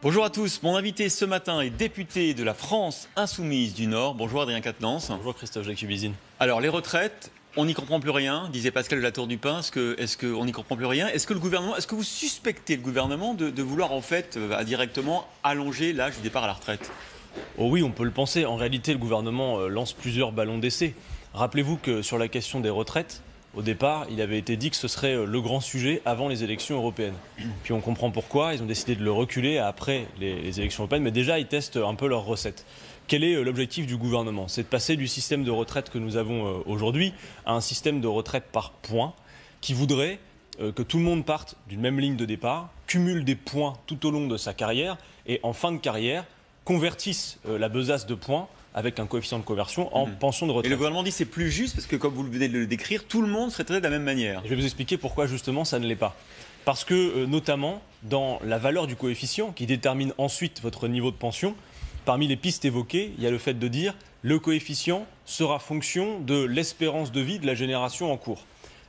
Bonjour à tous, mon invité ce matin est député de la France Insoumise du Nord. Bonjour Adrien Quatennens. Bonjour Christophe Jacubizine. Alors les retraites, on n'y comprend plus rien, disait Pascal de la Tour du Pin. Est-ce qu'on n'y comprend plus rien? Est-ce que vous suspectez le gouvernement de vouloir en fait directement allonger l'âge du départ à la retraite? Oh oui, on peut le penser. En réalité, le gouvernement lance plusieurs ballons d'essai. Rappelez-vous que sur la question des retraites, au départ, il avait été dit que ce serait le grand sujet avant les élections européennes. Puis on comprend pourquoi, ils ont décidé de le reculer après les élections européennes, mais déjà ils testent un peu leurs recettes. Quel est l'objectif du gouvernement? C'est de passer du système de retraite que nous avons aujourd'hui à un système de retraite par points qui voudrait que tout le monde parte d'une même ligne de départ, cumule des points tout au long de sa carrière et en fin de carrière convertisse la besace de points avec un coefficient de conversion en pension de retraite. Et le gouvernement dit que c'est plus juste parce que, comme vous venez de le décrire, tout le monde serait traité de la même manière. Je vais vous expliquer pourquoi justement ça ne l'est pas. Parce que notamment dans la valeur du coefficient qui détermine ensuite votre niveau de pension, parmi les pistes évoquées, il y a le fait de dire le coefficient sera fonction de l'espérance de vie de la génération en cours.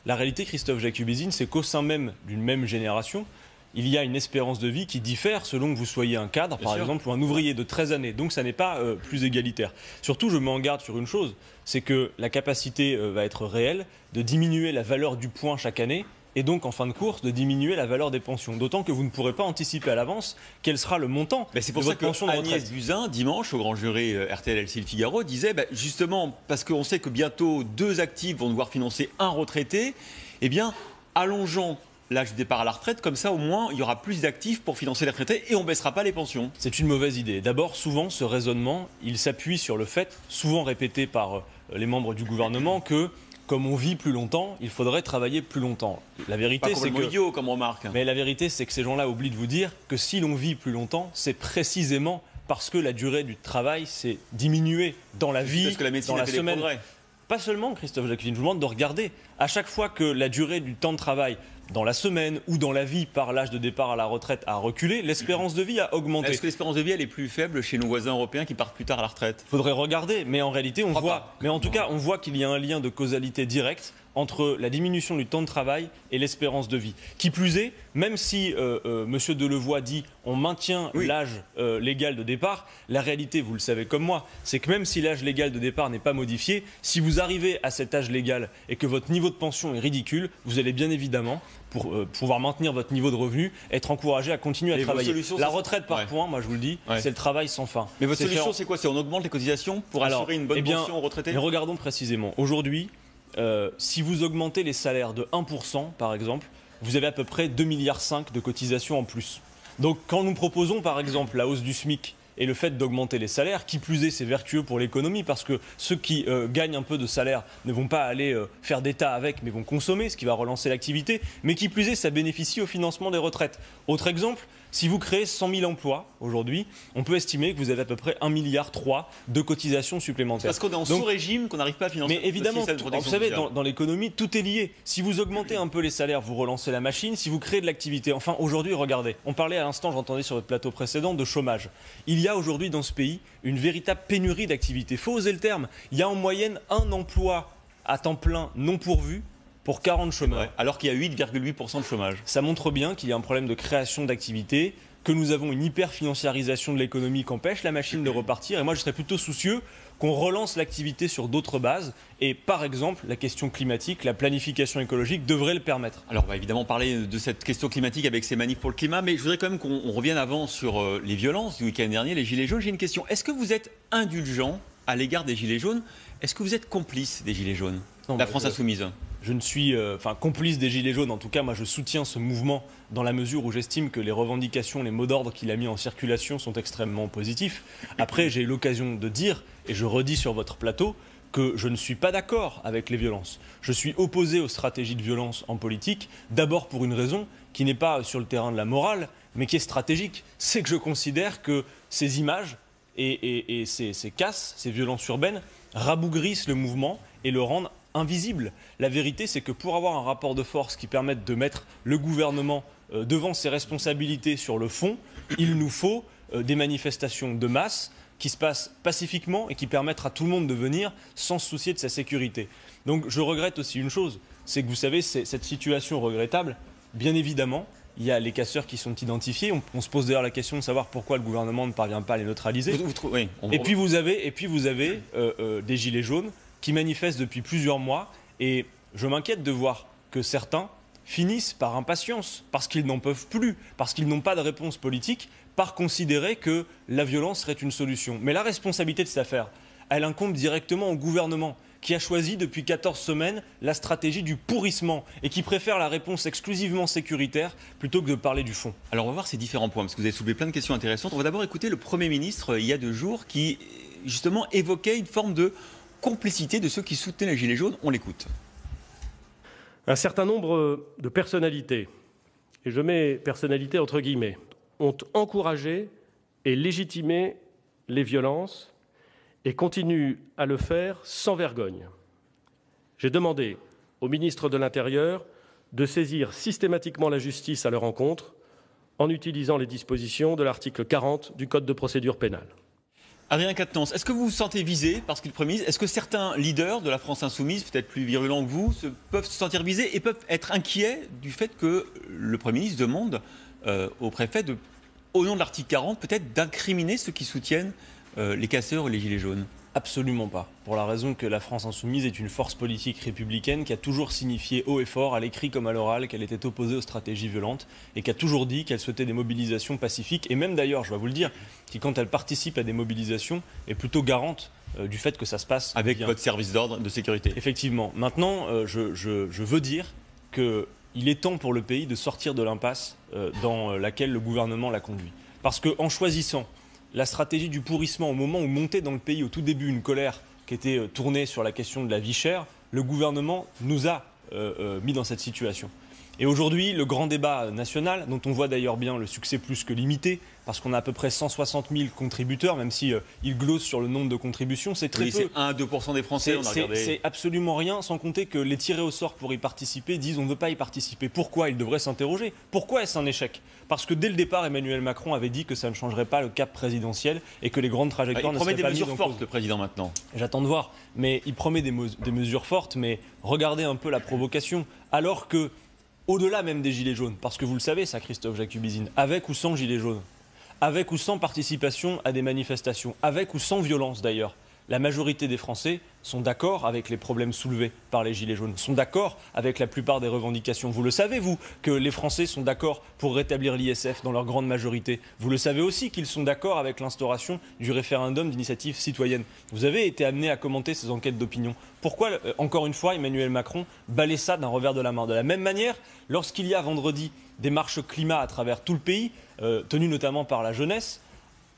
La réalité, Christophe Jacubizine, c'est qu'au sein même d'une même génération, il y a une espérance de vie qui diffère selon que vous soyez un cadre, par exemple, ou un ouvrier de 13 années. Donc ça n'est pas plus égalitaire. Surtout, je me mets en garde sur une chose, c'est que la capacité va être réelle de diminuer la valeur du point chaque année et donc, en fin de course, de diminuer la valeur des pensions. D'autant que vous ne pourrez pas anticiper à l'avance quel sera le montant de votre pension de retraite. C'est pour ça qu'Agnès Buzyn, dimanche, au grand jury RTL-LCI Le Figaro, disait, justement, parce qu'on sait que bientôt 2 actifs vont devoir financer un retraité, eh bien, allongeons l'âge de départ à la retraite, comme ça au moins il y aura plus d'actifs pour financer les retraités et on ne baissera pas les pensions. C'est une mauvaise idée. D'abord, souvent ce raisonnement, il s'appuie sur le fait, souvent répété par les membres du gouvernement, que comme on vit plus longtemps, il faudrait travailler plus longtemps. La vérité, c'est que idiot comme remarque. Mais la vérité, c'est que ces gens-là oublient de vous dire que si l'on vit plus longtemps, c'est précisément parce que la durée du travail s'est diminuée dans la vie, parce que la médecine dans la a fait semaine. Des progrès. Pas seulement, Christophe Jacqueline, je vous demande de regarder. À chaque fois que la durée du temps de travail dans la semaine ou dans la vie par l'âge de départ à la retraite a reculé, l'espérance de vie a augmenté. Est-ce que l'espérance de vie elle est plus faible chez nos voisins européens qui partent plus tard à la retraite? Il faudrait regarder, mais en réalité, on voit qu'il y a un lien de causalité directe entre la diminution du temps de travail et l'espérance de vie. Qui plus est, même si M. Delevoye dit on maintient l'âge légal de départ, la réalité, vous le savez comme moi, c'est que même si l'âge légal de départ n'est pas modifié, si vous arrivez à cet âge légal et que votre niveau de pension est ridicule, vous allez bien évidemment, pour pouvoir maintenir votre niveau de revenu, être encouragé à continuer à travailler. La retraite par points, moi je vous le dis, c'est le travail sans fin. Mais votre solution, c'est quoi? C'est on augmente les cotisations pour assurer une bonne pension aux retraités? Mais regardons précisément. Aujourd'hui, si vous augmentez les salaires de 1%, par exemple, vous avez à peu près 2,5 milliards de cotisations en plus. Donc quand nous proposons, par exemple, la hausse du SMIC et le fait d'augmenter les salaires, qui plus est, c'est vertueux pour l'économie parce que ceux qui gagnent un peu de salaire ne vont pas aller faire d'État avec, mais vont consommer, ce qui va relancer l'activité. Mais qui plus est, ça bénéficie au financement des retraites. Autre exemple, si vous créez 100 000 emplois aujourd'hui, on peut estimer que vous avez à peu près 1,3 milliard de cotisations supplémentaires. Parce qu'on est en sous-régime, qu'on n'arrive pas à financer. Mais évidemment, vous savez, dans l'économie, tout est lié. Si vous augmentez un peu les salaires, vous relancez la machine. Si vous créez de l'activité, enfin aujourd'hui, regardez, on parlait à l'instant, j'entendais sur votre plateau précédent, de chômage. Il y a aujourd'hui dans ce pays une véritable pénurie d'activité. Il faut oser le terme. Il y a en moyenne un emploi à temps plein non pourvu pour 40 chômeurs. Alors qu'il y a 8,8% de chômage. Ça montre bien qu'il y a un problème de création d'activité, que nous avons une hyper-financiarisation de l'économie qui empêche la machine de repartir. Et moi, je serais plutôt soucieux qu'on relance l'activité sur d'autres bases. Et par exemple, la question climatique, la planification écologique devrait le permettre. Alors, on va évidemment parler de cette question climatique avec ces manifs pour le climat, mais je voudrais quand même qu'on revienne avant sur les violences du week-end dernier, les Gilets jaunes. J'ai une question. Est-ce que vous êtes indulgent à l'égard des Gilets jaunes? Est-ce que vous êtes complice des Gilets jaunes? La France Insoumise. Je ne suis complice des Gilets jaunes. En tout cas, moi, je soutiens ce mouvement dans la mesure où j'estime que les revendications, les mots d'ordre qu'il a mis en circulation sont extrêmement positifs. Après, j'ai eu l'occasion de dire, et je redis sur votre plateau, que je ne suis pas d'accord avec les violences. Je suis opposé aux stratégies de violence en politique, d'abord pour une raison qui n'est pas sur le terrain de la morale, mais qui est stratégique. C'est que je considère que ces images et ces casses, ces violences urbaines, rabougrissent le mouvement et le rendent invisible. La vérité, c'est que pour avoir un rapport de force qui permette de mettre le gouvernement devant ses responsabilités sur le fond, il nous faut des manifestations de masse qui se passent pacifiquement et qui permettent à tout le monde de venir sans se soucier de sa sécurité. Donc je regrette aussi une chose, c'est que vous savez, cette situation regrettable, bien évidemment, il y a les casseurs qui sont identifiés. On se pose d'ailleurs la question de savoir pourquoi le gouvernement ne parvient pas à les neutraliser. Oui, et puis vous avez des gilets jaunes qui manifestent depuis plusieurs mois. Et je m'inquiète de voir que certains finissent par impatience, parce qu'ils n'en peuvent plus, parce qu'ils n'ont pas de réponse politique, par considérer que la violence serait une solution. Mais la responsabilité de cette affaire, elle incombe directement au gouvernement, qui a choisi depuis 14 semaines la stratégie du pourrissement et qui préfère la réponse exclusivement sécuritaire plutôt que de parler du fond. Alors on va voir ces différents points, parce que vous avez soulevé plein de questions intéressantes. On va d'abord écouter le Premier ministre, il y a 2 jours, qui justement évoquait une forme de complicité de ceux qui soutenaient les Gilets jaunes. On l'écoute. Un certain nombre de personnalités, et je mets personnalités entre guillemets, ont encouragé et légitimé les violences et continuent à le faire sans vergogne. J'ai demandé au ministre de l'Intérieur de saisir systématiquement la justice à leur encontre en utilisant les dispositions de l'article 40 du Code de procédure pénale. Adrien Quatennens, est-ce que vous vous sentez visé par ce qu'il Premier ministre ? Est-ce que certains leaders de la France insoumise, peut-être plus virulents que vous, peuvent se sentir visés et peuvent être inquiets du fait que le Premier ministre demande au préfet, au nom de l'article 40, peut-être d'incriminer ceux qui soutiennent les casseurs et les gilets jaunes ? Absolument pas. Pour la raison que la France insoumise est une force politique républicaine qui a toujours signifié haut et fort, à l'écrit comme à l'oral, qu'elle était opposée aux stratégies violentes et qui a toujours dit qu'elle souhaitait des mobilisations pacifiques. Et même d'ailleurs, je dois vous le dire, qui quand elle participe à des mobilisations est plutôt garante du fait que ça se passe avec bien. Votre service d'ordre de sécurité. Effectivement. Maintenant, je veux dire qu'il est temps pour le pays de sortir de l'impasse dans laquelle le gouvernement l'a conduit. Parce qu'en choisissant la stratégie du pourrissement au moment où montait dans le pays au tout début une colère qui était tournée sur la question de la vie chère, le gouvernement nous a mis dans cette situation. Et aujourd'hui, le grand débat national, dont on voit d'ailleurs bien le succès plus que limité, parce qu'on a à peu près 160 000 contributeurs, même si il glosse sur le nombre de contributions, c'est très peu. C'est 1 à 2% des Français, on a regardé. C'est absolument rien, sans compter que les tirés au sort pour y participer disent on ne veut pas y participer. Pourquoi ? Ils devraient s'interroger. Pourquoi est-ce un échec ? Parce que dès le départ, Emmanuel Macron avait dit que ça ne changerait pas le cap présidentiel et que les grandes trajectoires ne seraient pas mises en cause. Il promet des mesures fortes, le président, maintenant. J'attends de voir. Mais il promet des mesures fortes, mais regardez un peu la provocation. Alors que, au-delà même des gilets jaunes, parce que vous le savez ça, Christophe Jacubizine, avec ou sans gilets jaunes, avec ou sans participation à des manifestations, avec ou sans violence d'ailleurs, la majorité des Français sont d'accord avec les problèmes soulevés par les Gilets jaunes, sont d'accord avec la plupart des revendications. Vous le savez, vous, que les Français sont d'accord pour rétablir l'ISF dans leur grande majorité. Vous le savez aussi qu'ils sont d'accord avec l'instauration du référendum d'initiative citoyenne. Vous avez été amené à commenter ces enquêtes d'opinion. Pourquoi, encore une fois, Emmanuel Macron balaie ça d'un revers de la main ? De la même manière, lorsqu'il y a vendredi des marches climat à travers tout le pays, tenues notamment par la jeunesse,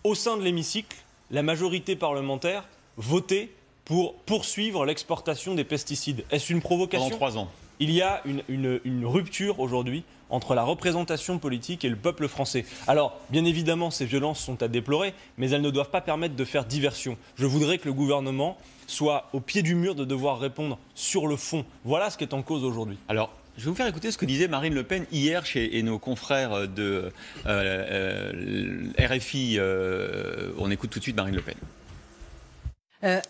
au sein de l'hémicycle, la majorité parlementaire voter pour poursuivre l'exportation des pesticides. Est-ce une provocation ? Pendant 3 ans. Il y a une rupture aujourd'hui entre la représentation politique et le peuple français. Alors, bien évidemment, ces violences sont à déplorer, mais elles ne doivent pas permettre de faire diversion. Je voudrais que le gouvernement soit au pied du mur de devoir répondre sur le fond. Voilà ce qui est en cause aujourd'hui. Alors, je vais vous faire écouter ce que disait Marine Le Pen hier chez nos confrères de RFI. On écoute tout de suite Marine Le Pen.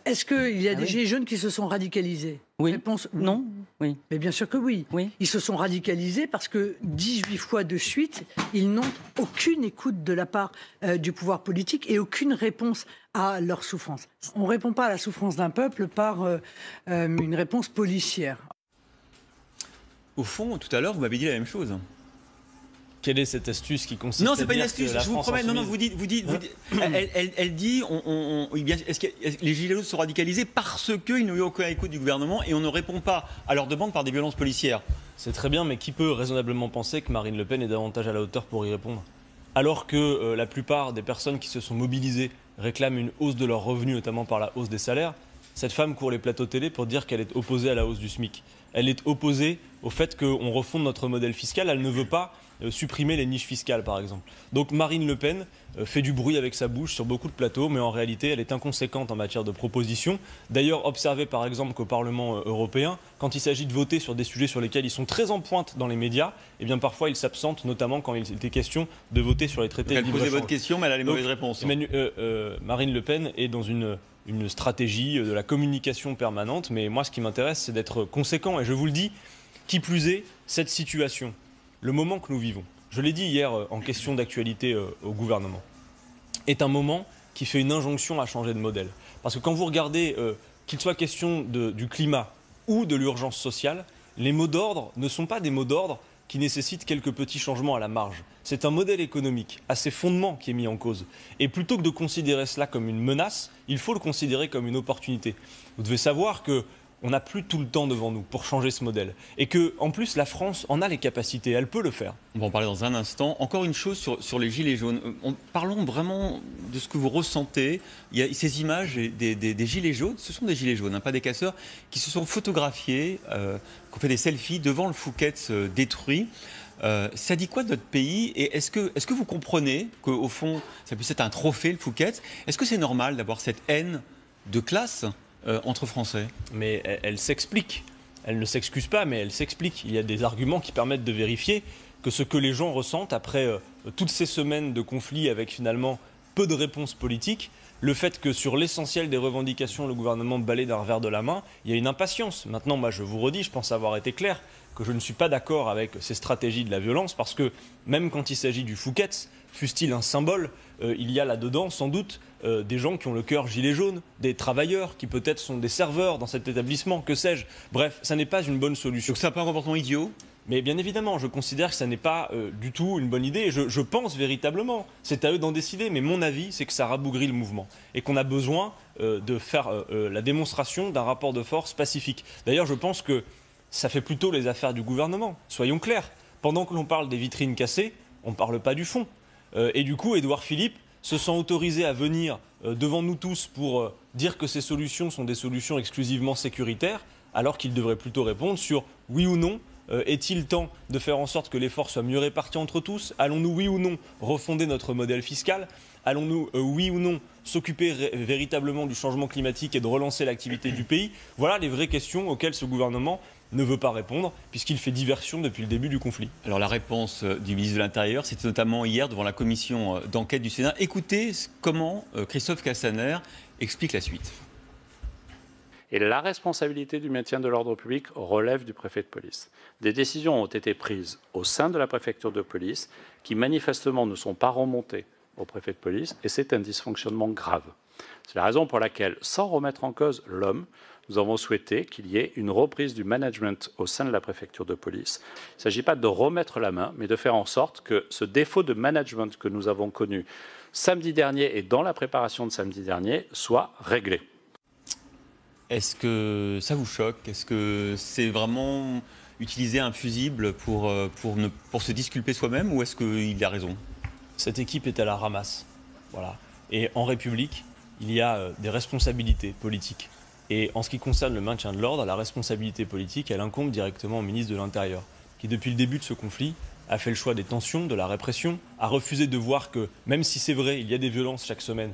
Est-ce qu'il y a des gilets jaunes qui se sont radicalisés ? Oui. Réponse non. Oui. Mais bien sûr que oui. Oui. Ils se sont radicalisés parce que 18 fois de suite, ils n'ont aucune écoute de la part du pouvoir politique et aucune réponse à leur souffrance. On ne répond pas à la souffrance d'un peuple par une réponse policière. Au fond, tout à l'heure, vous m'avez dit la même chose. Quelle est cette astuce qui consiste Non, à c'est pas une dire astuce, que la je vous France promets. Non, insoumise... vous dites, elle dit, est-ce que les gilets jaunes sont radicalisés parce qu'ils n'ont eu aucun écoute du gouvernement et on ne répond pas à leurs demandes par des violences policières. C'est très bien, mais qui peut raisonnablement penser que Marine Le Pen est davantage à la hauteur pour y répondre ? Alors que la plupart des personnes qui se sont mobilisées réclament une hausse de leurs revenus, notamment par la hausse des salaires, cette femme court les plateaux télé pour dire qu'elle est opposée à la hausse du SMIC. Elle est opposée au fait qu'on refonde notre modèle fiscal. Elle ne veut pas supprimer les niches fiscales, par exemple. Donc Marine Le Pen fait du bruit avec sa bouche sur beaucoup de plateaux, mais en réalité, elle est inconséquente en matière de propositions. D'ailleurs, observez par exemple qu'au Parlement européen, quand il s'agit de voter sur des sujets sur lesquels ils sont très en pointe dans les médias, eh bien parfois ils s'absentent, notamment quand il était question de voter sur les traités de libre-échange. Elle posait votre question, mais elle a les mauvaises réponses. Marine Le Pen est dans une stratégie de la communication permanente, mais moi ce qui m'intéresse c'est d'être conséquent, et je vous le dis, qui plus est, cette situation, le moment que nous vivons, je l'ai dit hier en question d'actualité au gouvernement, est un moment qui fait une injonction à changer de modèle. Parce que quand vous regardez, qu'il soit question du climat ou de l'urgence sociale, les mots d'ordre ne sont pas des mots d'ordre qui nécessitent quelques petits changements à la marge. C'est un modèle économique à ses fondements qui est mis en cause. Et plutôt que de considérer cela comme une menace, il faut le considérer comme une opportunité. Vous devez savoir qu'on n'a plus tout le temps devant nous pour changer ce modèle. Et que, en plus, la France en a les capacités, elle peut le faire. On va en parler dans un instant. Encore une chose sur les gilets jaunes. Parlons vraiment de ce que vous ressentez. Il y a ces images des gilets jaunes, ce sont des gilets jaunes, hein, pas des casseurs, qui se sont photographiés, qui ont fait des selfies devant le Fouquet's détruit. Ça dit quoi de notre pays? Et est-ce que vous comprenez qu'au fond, ça puisse être un trophée, le Fouquet's? Est-ce que c'est normal d'avoir cette haine de classe entre Français? Mais elle s'explique. Elle ne s'excuse pas, mais elle s'explique. Il y a des arguments qui permettent de vérifier que ce que les gens ressentent après toutes ces semaines de conflits avec finalement peu de réponses politiques, le fait que sur l'essentiel des revendications, le gouvernement balaie d'un revers de la main, il y a une impatience. Maintenant, moi, je vous redis, je pense avoir été clair, que je ne suis pas d'accord avec ces stratégies de la violence, parce que même quand il s'agit du Fouquet's, fût-il un symbole, il y a là-dedans sans doute des gens qui ont le cœur gilet jaune, des travailleurs qui peut-être sont des serveurs dans cet établissement, que sais-je. Bref, ça n'est pas une bonne solution. Donc c'est un peu un comportement idiot? Mais bien évidemment, je considère que ça n'est pas du tout une bonne idée. Et je pense véritablement, c'est à eux d'en décider, mais mon avis, c'est que ça rabougrit le mouvement. Et qu'on a besoin de faire la démonstration d'un rapport de force pacifique. D'ailleurs, je pense que ça fait plutôt les affaires du gouvernement. Soyons clairs. Pendant que l'on parle des vitrines cassées, on ne parle pas du fond. Et du coup, Édouard Philippe se sent autorisé à venir devant nous tous pour dire que ces solutions sont des solutions exclusivement sécuritaires, alors qu'il devrait plutôt répondre sur oui ou non. Est-il temps de faire en sorte que l'effort soit mieux réparti entre tous? Allons-nous, oui ou non, refonder notre modèle fiscal? Allons-nous, oui ou non, s'occuper véritablement du changement climatique et de relancer l'activité du pays? Voilà les vraies questions auxquelles ce gouvernement ne veut pas répondre, puisqu'il fait diversion depuis le début du conflit. Alors la réponse du ministre de l'Intérieur, c'était notamment hier devant la commission d'enquête du Sénat. Écoutez comment Christophe Castaner explique la suite. Et la responsabilité du maintien de l'ordre public relève du préfet de police. Des décisions ont été prises au sein de la préfecture de police qui manifestement ne sont pas remontées au préfet de police, et c'est un dysfonctionnement grave. C'est la raison pour laquelle, sans remettre en cause l'homme, nous avons souhaité qu'il y ait une reprise du management au sein de la préfecture de police. Il ne s'agit pas de remettre la main, mais de faire en sorte que ce défaut de management que nous avons connu samedi dernier et dans la préparation de samedi dernier soit réglé. Est-ce que ça vous choque? Est-ce que c'est vraiment utiliser un fusible pour se disculper soi-même, ou est-ce qu'il a raison? Cette équipe est à la ramasse. Voilà. Et en République, il y a des responsabilités politiques. Et en ce qui concerne le maintien de l'ordre, la responsabilité politique, elle incombe directement au ministre de l'Intérieur, qui depuis le début de ce conflit a fait le choix des tensions, de la répression, a refusé de voir que, même si c'est vrai, il y a des violences chaque semaine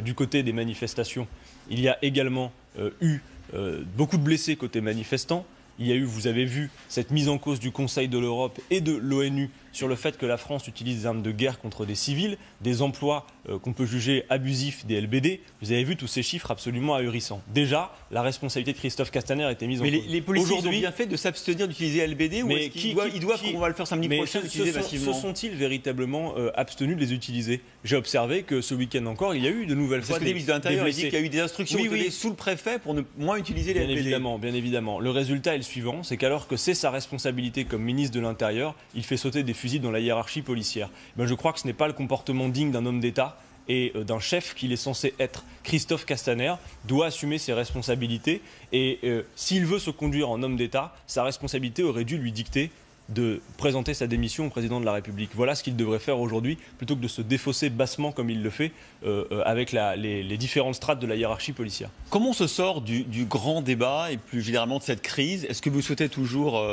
du côté des manifestations, il y a également eu beaucoup de blessés côté manifestants. Il y a eu, vous avez vu, cette mise en cause du Conseil de l'Europe et de l'ONU sur le fait que la France utilise des armes de guerre contre des civils, des emplois qu'on peut juger abusifs des LBD. Vous avez vu tous ces chiffres absolument ahurissants. Déjà, la responsabilité de Christophe Castaner était mise en cause. Mais les policiers ont bien fait de s'abstenir d'utiliser LBD, ou est-ce qu'ils doivent, on va le faire samedi prochain, l'utiliser massivement? Se sont-ils véritablement abstenus de les utiliser? J'ai observé que ce week-end encore, il y a eu de nouvelles fois des ministres de l'Intérieur dit qu'il y a eu des instructions données sous le préfet pour ne moins utiliser les LBD. Bien évidemment. Le résultat est le suivant, c'est qu'alors que c'est sa responsabilité comme ministre de l'Intérieur, il fait sauter des fusils dans la hiérarchie policière. Je crois que ce n'est pas le comportement digne d'un homme d'État et d'un chef qu'il est censé être. Christophe Castaner doit assumer ses responsabilités et s'il veut se conduire en homme d'État, sa responsabilité aurait dû lui dicter de présenter sa démission au président de la République. Voilà ce qu'il devrait faire aujourd'hui, plutôt que de se défausser bassement comme il le fait avec les différentes strates de la hiérarchie policière. Comment on se sort du grand débat et plus généralement de cette crise? Est-ce que vous souhaitez toujours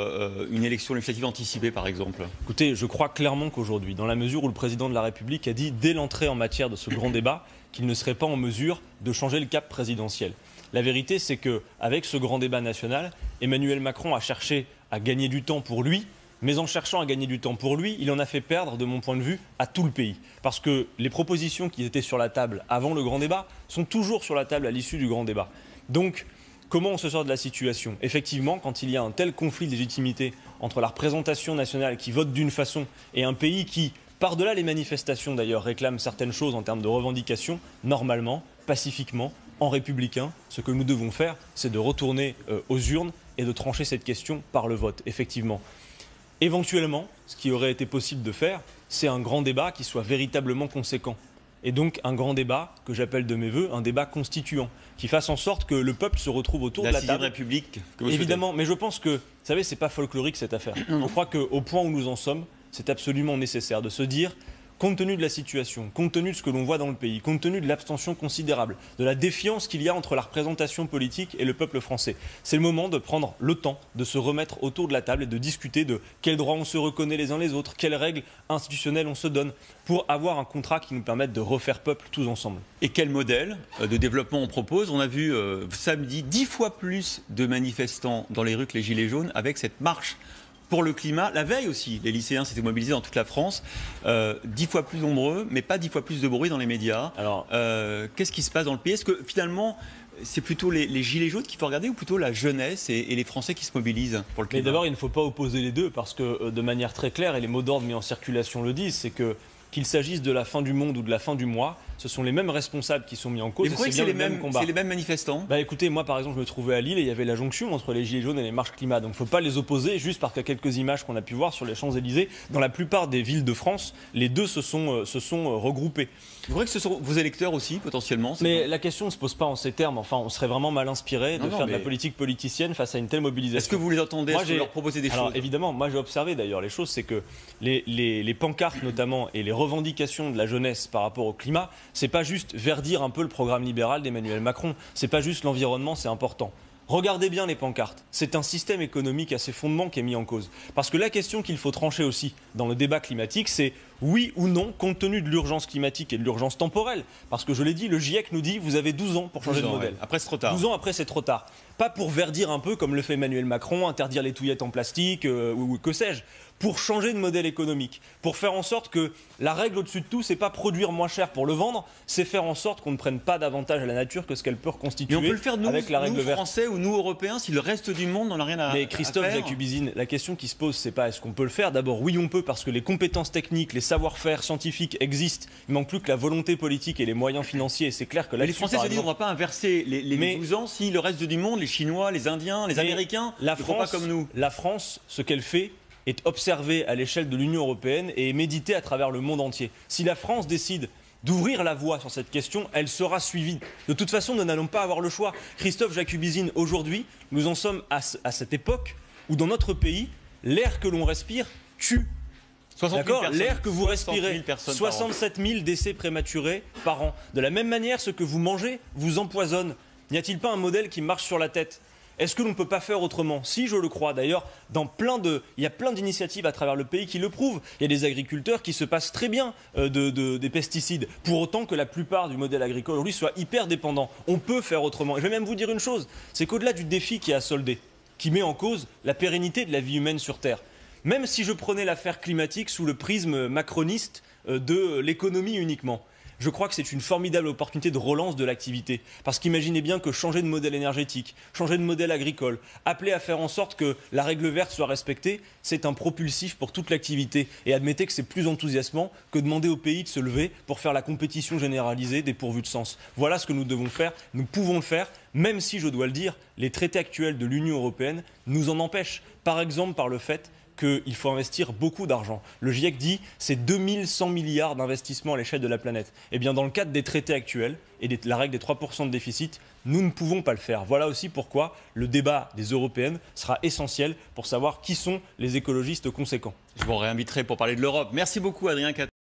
une élection législative anticipée, par exemple? Écoutez, je crois clairement qu'aujourd'hui, dans la mesure où le président de la République a dit dès l'entrée en matière de ce grand débat qu'il ne serait pas en mesure de changer le cap présidentiel. La vérité, c'est qu'avec ce grand débat national, Emmanuel Macron a cherché à gagner du temps pour lui, mais en cherchant à gagner du temps pour lui, il en a fait perdre, de mon point de vue, à tout le pays. Parce que les propositions qui étaient sur la table avant le grand débat sont toujours sur la table à l'issue du grand débat. Donc, Comment on se sort de la situation? Effectivement, quand il y a un tel conflit de légitimité entre la représentation nationale qui vote d'une façon et un pays qui, par-delà les manifestations d'ailleurs, réclame certaines choses en termes de revendications, normalement, pacifiquement, en républicain, ce que nous devons faire, c'est de retourner aux urnes et de trancher cette question par le vote, effectivement. Éventuellement, ce qui aurait été possible de faire, c'est un grand débat qui soit véritablement conséquent. Et donc un grand débat, que j'appelle de mes voeux, un débat constituant, qui fasse en sorte que le peuple se retrouve autour de la table. La 6e République que vous Évidemment, mais je pense que, vous savez, c'est pas folklorique cette affaire. Je crois qu'au point où nous en sommes, c'est absolument nécessaire de se dire, compte tenu de la situation, compte tenu de ce que l'on voit dans le pays, compte tenu de l'abstention considérable, de la défiance qu'il y a entre la représentation politique et le peuple français, c'est le moment de prendre le temps de se remettre autour de la table et de discuter de quels droits on se reconnaît les uns les autres, quelles règles institutionnelles on se donne pour avoir un contrat qui nous permette de refaire peuple tous ensemble. Et quel modèle de développement on propose? On a vu samedi 10 fois plus de manifestants dans les rues que les Gilets jaunes avec cette marche pour le climat. La veille aussi, les lycéens s'étaient mobilisés dans toute la France, 10 fois plus nombreux, mais pas 10 fois plus de bruit dans les médias. Alors, qu'est-ce qui se passe dans le pays? Est-ce que finalement, c'est plutôt les Gilets jaunes qu'il faut regarder ou plutôt la jeunesse et les Français qui se mobilisent pour le climat? Mais d'abord, il ne faut pas opposer les deux parce que de manière très claire, et les mots d'ordre mis en circulation le disent, c'est que qu'il s'agisse de la fin du monde ou de la fin du mois, ce sont les mêmes responsables qui sont mis en cause. Et vous croyez que c'est les mêmes manifestants? Bah écoutez, moi par exemple, je me trouvais à Lille et il y avait la jonction entre les Gilets jaunes et les marches climat. Donc il ne faut pas les opposer juste parce qu'il y a quelques images qu'on a pu voir sur les Champs-Élysées. Dans la plupart des villes de France, les deux se sont regroupés. Vous croyez que ce sont vos électeurs aussi, potentiellement? Mais la question ne se pose pas en ces termes. Enfin, on serait vraiment mal inspiré de faire de la politique politicienne face à une telle mobilisation. Est-ce que vous les entendez? Est-ce que vous leur proposez des choses? Alors évidemment, moi j'ai observé d'ailleurs les choses, c'est que les pancartes notamment et les revendications de la jeunesse par rapport au climat, c'est pas juste verdir un peu le programme libéral d'Emmanuel Macron, c'est pas juste l'environnement, c'est important. Regardez bien les pancartes. C'est un système économique à ses fondements qui est mis en cause. Parce que la question qu'il faut trancher aussi dans le débat climatique, c'est oui ou non, compte tenu de l'urgence climatique et de l'urgence temporelle. Parce que je l'ai dit, le GIEC nous dit, vous avez 12 ans pour changer de modèle. Ouais. Après, c'est trop tard. 12 ans après, c'est trop tard. Pas pour verdir un peu comme le fait Emmanuel Macron, interdire les touillettes en plastique, ou que sais-je. Pour changer de modèle économique, pour faire en sorte que la règle au-dessus de tout, c'est pas produire moins cher pour le vendre, c'est faire en sorte qu'on ne prenne pas davantage à la nature que ce qu'elle peut reconstituer. Mais on peut le faire nous, avec la règle nous verte. Français ou nous Européens, si le reste du monde n'en a rien à faire. Mais Christophe Jacubizine, la question qui se pose, c'est pas est-ce qu'on peut le faire. D'abord, oui, on peut parce que les compétences techniques, les savoir-faire scientifiques existent. Il manque plus que la volonté politique et les moyens financiers. Et c'est clair que là, les Français se disent on ne va pas inverser les 12 ans si le reste du monde, les Chinois, les Indiens, les Américains, ne font pas comme nous. La France, ce qu'elle fait est observée à l'échelle de l'Union européenne et est méditée à travers le monde entier. Si la France décide d'ouvrir la voie sur cette question, elle sera suivie. De toute façon, nous n'allons pas avoir le choix. Christophe Jacubizine, aujourd'hui, nous en sommes à cette époque où dans notre pays, l'air que l'on respire tue. D'accord, l'air que vous respirez, 67 000 décès prématurés par an. De la même manière, ce que vous mangez vous empoisonne. N'y a-t-il pas un modèle qui marche sur la tête ? Est-ce que l'on ne peut pas faire autrement? Si, je le crois. D'ailleurs, il y a plein d'initiatives à travers le pays qui le prouvent. Il y a des agriculteurs qui se passent très bien des pesticides, pour autant que la plupart du modèle agricole aujourd'hui soit hyper dépendant. On peut faire autrement. Et je vais même vous dire une chose, c'est qu'au-delà du défi qui est à solder, qui met en cause la pérennité de la vie humaine sur Terre, même si je prenais l'affaire climatique sous le prisme macroniste de l'économie uniquement, je crois que c'est une formidable opportunité de relance de l'activité. Parce qu'imaginez bien que changer de modèle énergétique, changer de modèle agricole, appeler à faire en sorte que la règle verte soit respectée, c'est un propulsif pour toute l'activité. Et admettez que c'est plus enthousiasmant que demander au pays de se lever pour faire la compétition généralisée dépourvue de sens. Voilà ce que nous devons faire, nous pouvons le faire, même si, je dois le dire, les traités actuels de l'Union européenne nous en empêchent. Par exemple par le fait qu'il faut investir beaucoup d'argent. Le GIEC dit c'est 2100 milliards d'investissements à l'échelle de la planète. Eh bien, dans le cadre des traités actuels et la règle des 3% de déficit, nous ne pouvons pas le faire. Voilà aussi pourquoi le débat des européennes sera essentiel pour savoir qui sont les écologistes conséquents. Je vous réinviterai pour parler de l'Europe. Merci beaucoup, Adrien Quatennens.